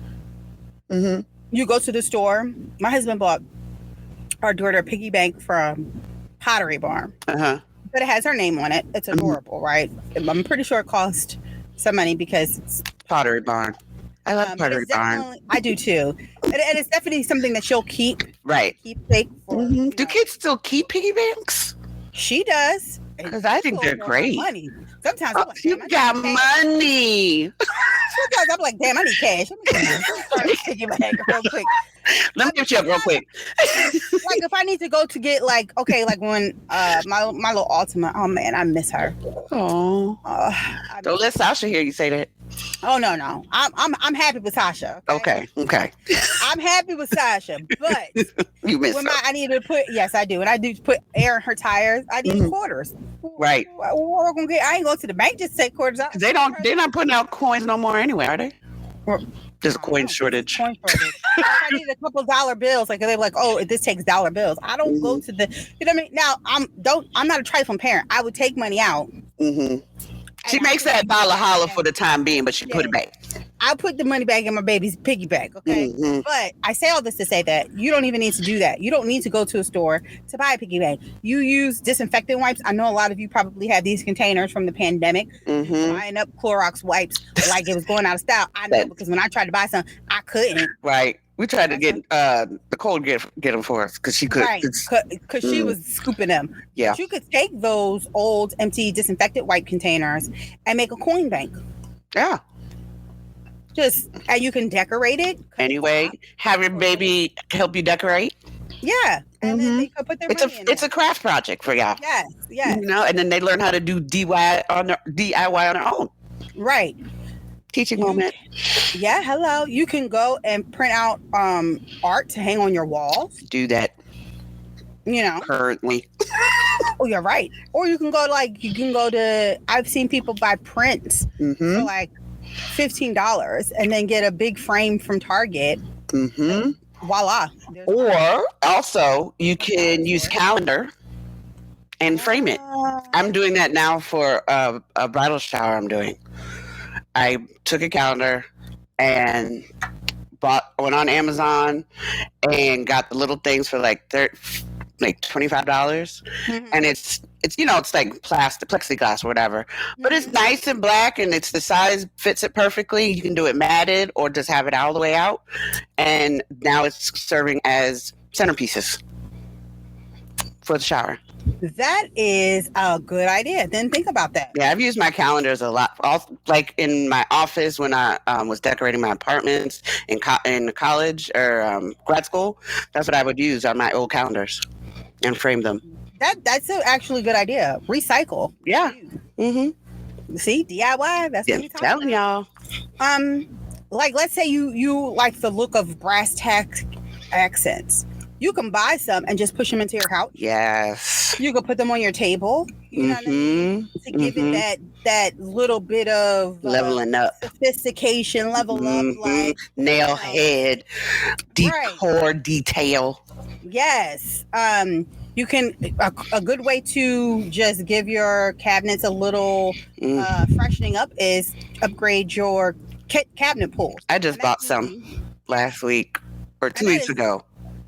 hmm You go to the store. My husband bought our daughter a piggy bank from Pottery Barn. Uh-huh. but it has her name on it. It's adorable, right? I'm pretty sure it cost some money because it's Pottery Barn. I love Pottery Barn. I do too, and it's definitely something that she'll keep. Right. Keepsake for. Do kids still keep piggy banks? She does. Because I think they're great. Money. Sometimes I'm like, you got money. Sometimes I'm like, damn, I need cash. Let me piggy bank real quick. Let me get you up real quick. Like if I need to go to get like when my little Ultima, oh man, I miss her. Oh. Don't let Sasha hear you say that. Oh no. I'm happy with Sasha. Okay. I'm happy with Sasha, but you miss her. I need to put I do, and I do put air in her tires. I need quarters. Right. I ain't go to the bank just to take quarters out. They're not putting out coins no more anyway, are they? There's a coin shortage. If I need a couple dollar bills, like they're like, oh, this takes dollar bills. I don't go to the, you know what I mean? Now I'm not a trifling parent. I would take money out. She makes that dollar holler for the time being, but she put it back. I put the money back in my baby's piggy bank, okay? But I say all this to say that you don't even need to do that. You don't need to go to a store to buy a piggy bank. You use disinfectant wipes. I know a lot of you probably have these containers from the pandemic. Buying up Clorox wipes like it was going out of style. I know because when I tried to buy some, I couldn't. Right. We tried to get Nicole to get them for us because she could. Right, because she was scooping them. Yeah. But you could take those old empty disinfectant wipe containers and make a coin bank. Yeah. And you can decorate it. Anyway, have your baby help you decorate. Yeah. And then they could put their money in It's a craft project for y'all. Yes. You know, and then they learn how to do DIY on their own. Right. Teaching moment. Yeah, hello. You can go and print out art to hang on your walls. Do that. You know. Currently. Oh, you're right. Or you can go to I've seen people buy prints for like $15 and then get a big frame from Target. Voila. Or also you can use calendar and frame it. I'm doing that now for a bridal shower I'm doing. I took a calendar and went on Amazon and got the little things for like $25. And it's like plastic, plexiglass or whatever. But it's nice and black and it's the size, fits it perfectly. You can do it matted or just have it all the way out. And now it's serving as centerpieces for the shower. That is a good idea. Didn't think about that. Yeah, I've used my calendars a lot. Like in my office when I was decorating my apartments in college or grad school, that's what I would use on my old calendars and frame them. That's actually a good idea. Recycle. Yeah. See, DIY. That's what I'm telling y'all. Like let's say you like the look of brass tack accents. You can buy some and just push them into your couch. Yes. You can put them on your table. You know what I mean? To give it that little bit of leveling up, sophistication, level up, like nail head, decor detail. Yes. You can a good way to just give your cabinets a little freshening up is upgrade your cabinet pull. I just bought some last week or 2 weeks ago.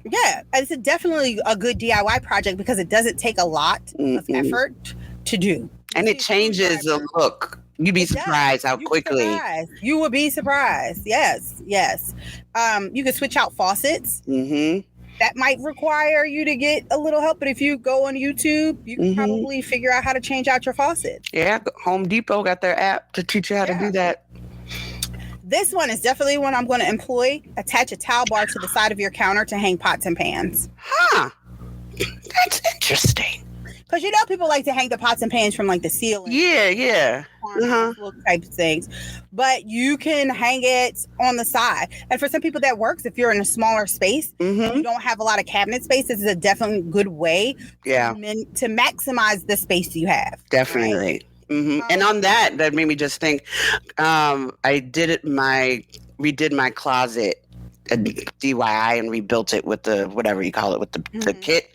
Yeah, it's definitely a good DIY project because it doesn't take a lot of effort to do. And it changes the look. You'd be surprised how quickly. You would be surprised. Yes. You can switch out faucets. That might require you to get a little help, but if you go on YouTube, you can probably figure out how to change out your faucet. Yeah, Home Depot got their app to teach you how to do that. This one is definitely one I'm going to employ. Attach a towel bar to the side of your counter to hang pots and pans. Huh. That's interesting. Because people like to hang the pots and pans from like the ceiling. Yeah. Little type of things. But you can hang it on the side. And for some people that works. If you're in a smaller space and you don't have a lot of cabinet space, this is a definitely good way to maximize the space you have. Definitely. Right? And on that made me just think, I redid my closet DIY and rebuilt it with the whatever you call it with the kit,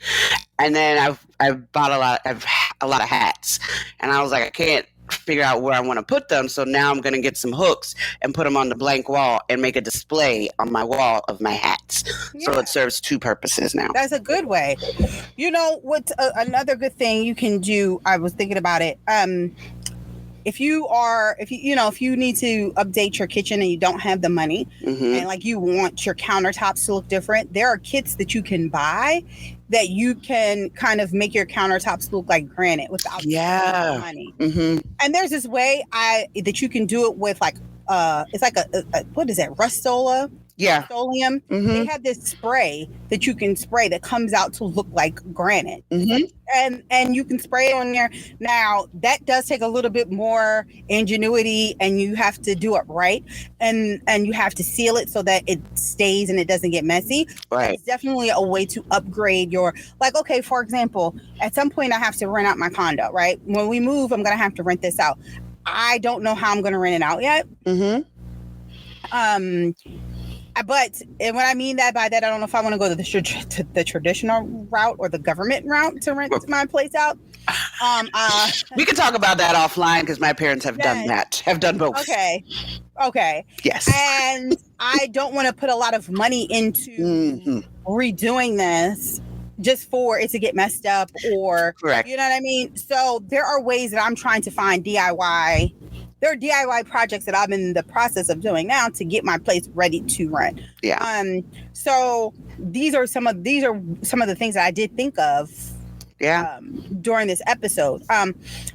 and then I've bought a lot of hats, and I was like, I can't figure out where I want to put them. So now I'm going to get some hooks and put them on the blank wall and make a display on my wall of my hats. So it serves two purposes now. That's a good way. You know, what's another good thing you can do? I was thinking about it. If you need to update your kitchen and you don't have the money and like you want your countertops to look different, there are kits that you can buy that you can kind of make your countertops look like granite without money. And there's this way that you can do it with like it's like a what is that, Rust-Oleum? Yeah. Rust-Oleum. They have this spray that you can spray that comes out to look like granite. And you can spray it on there. Now that does take a little bit more ingenuity, and you have to do it right, and you have to seal it so that it stays and it doesn't get messy. Right. It's definitely a way to upgrade your, like, okay, for example, at some point I have to rent out my condo, right? When we move, I'm gonna have to rent this out. I don't know how I'm gonna rent it out yet. But and when I mean that, by that, I don't know if I want to go to the traditional route or the government route to rent my place out. We can talk about that offline because my parents have done that. Have done both. Okay. Yes. And I don't want to put a lot of money into redoing this just for it to get messed up or, correct. You know what I mean? So there are ways that I'm trying to find DIY. There are DIY projects that I'm in the process of doing now to get my place ready to rent. Yeah. So these are some of the things that I did think of. Yeah. During this episode,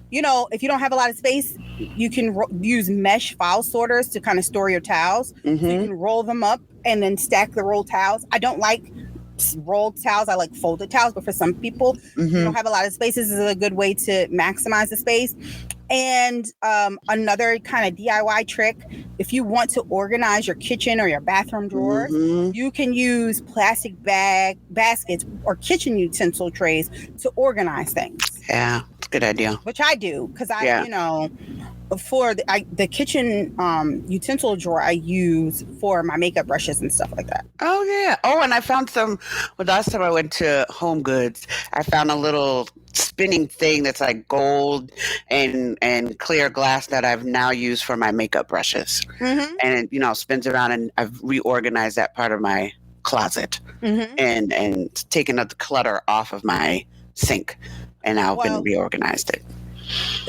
you know, if you don't have a lot of space, you can use mesh file sorters to kind of store your towels. So you can roll them up and then stack the rolled towels. I don't like rolled towels. I like folded towels, but for some people who don't have a lot of space, this is a good way to maximize the space. And another kind of DIY trick, if you want to organize your kitchen or your bathroom drawers, you can use plastic baskets or kitchen utensil trays to organize things. Yeah, it's a good idea. Which I do, because you know, for the kitchen utensil drawer I use for my makeup brushes and stuff like that. Oh yeah. Oh, and I found some. Well, last time I went to Home Goods, I found a little spinning thing that's like gold and clear glass that I've now used for my makeup brushes. And it, you know, spins around, and I've reorganized that part of my closet and taken the clutter off of my sink, and now been reorganized it.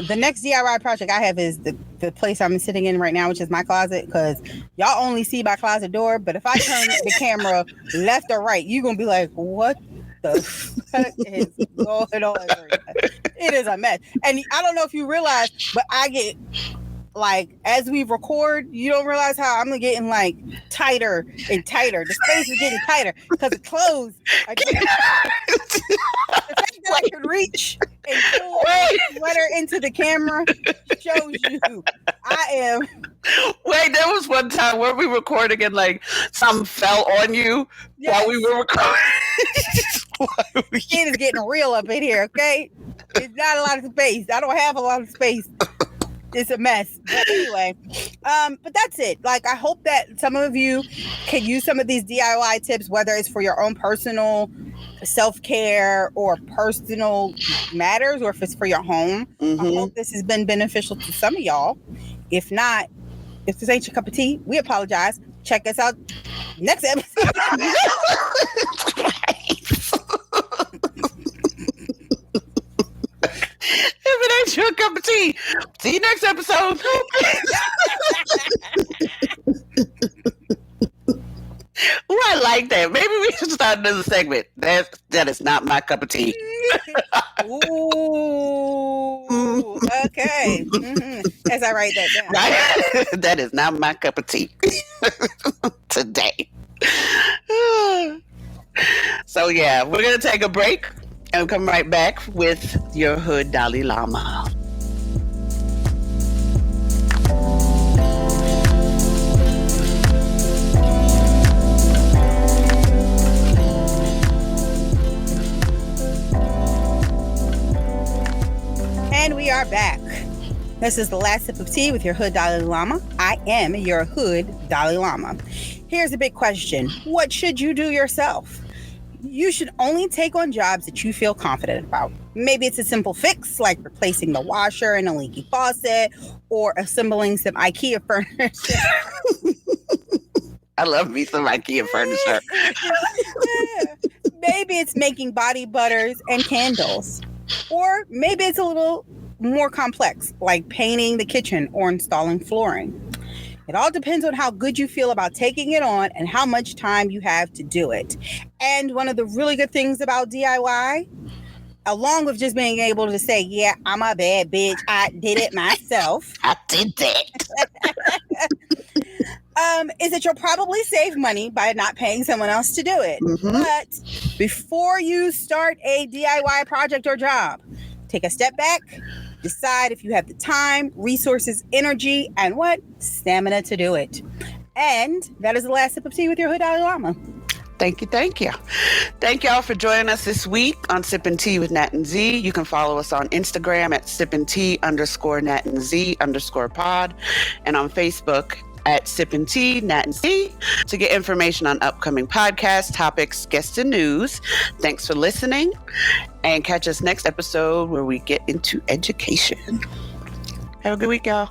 The next DIY project I have is the place I'm sitting in right now, which is my closet, because y'all only see my closet door. But if I turn the camera left or right, you're going to be like, what the fuck is going on? It is a mess. And I don't know if you realize, but I get, like, as we record, you don't realize how I'm getting, like, tighter and tighter. The space is getting tighter because the clothes are getting the fact that I can reach and pull the sweater into the camera shows you I am. Wait, there was one time where we were recording and like something fell on you while we were recording. It is getting real up in here, okay? It's not a lot of space. I don't have a lot of space. It's a mess. But anyway, but that's it. Like, I hope that some of you can use some of these DIY tips, whether it's for your own personal self-care or personal matters, or if it's for your home. I hope this has been beneficial to some of y'all. If not, if this ain't your cup of tea, we apologize. Check us out next episode. If it ain't your cup of tea, see you next episode. Ooh, I like that. Maybe we should start another segment. That is not my cup of tea. Ooh, okay. As I write that down. That is not my cup of tea today. So yeah, we're gonna take a break and come right back with your hood Dalai Lama. And we are back. This is the last sip of tea with your hood Dalai Lama. I am your hood Dalai Lama. Here's a big question. What should you do yourself? You should only take on jobs that you feel confident about. Maybe it's a simple fix like replacing the washer in a leaky faucet or assembling some IKEA furniture. I love me some IKEA furniture. Maybe it's making body butters and candles. Or maybe it's a little more complex, like painting the kitchen or installing flooring. It all depends on how good you feel about taking it on and how much time you have to do it. And one of the really good things about DIY, along with just being able to say, yeah, I'm a bad bitch, I did it myself. I did that. Is that you'll probably save money by not paying someone else to do it. Mhm. But before you start a DIY project or job, take a step back, decide if you have the time, resources, energy, and stamina to do it. And that is the last sip of tea with your Hood Llama. Thank you. Thank y'all for joining us this week on Sippin' Tea with Nat and Z. You can follow us on Instagram at sippintea_Nat and Z_pod and on Facebook at Sippin' Tea, Nat and Z to get information on upcoming podcasts, topics, guests, and news. Thanks for listening and catch us next episode where we get into education. Have a good week, y'all.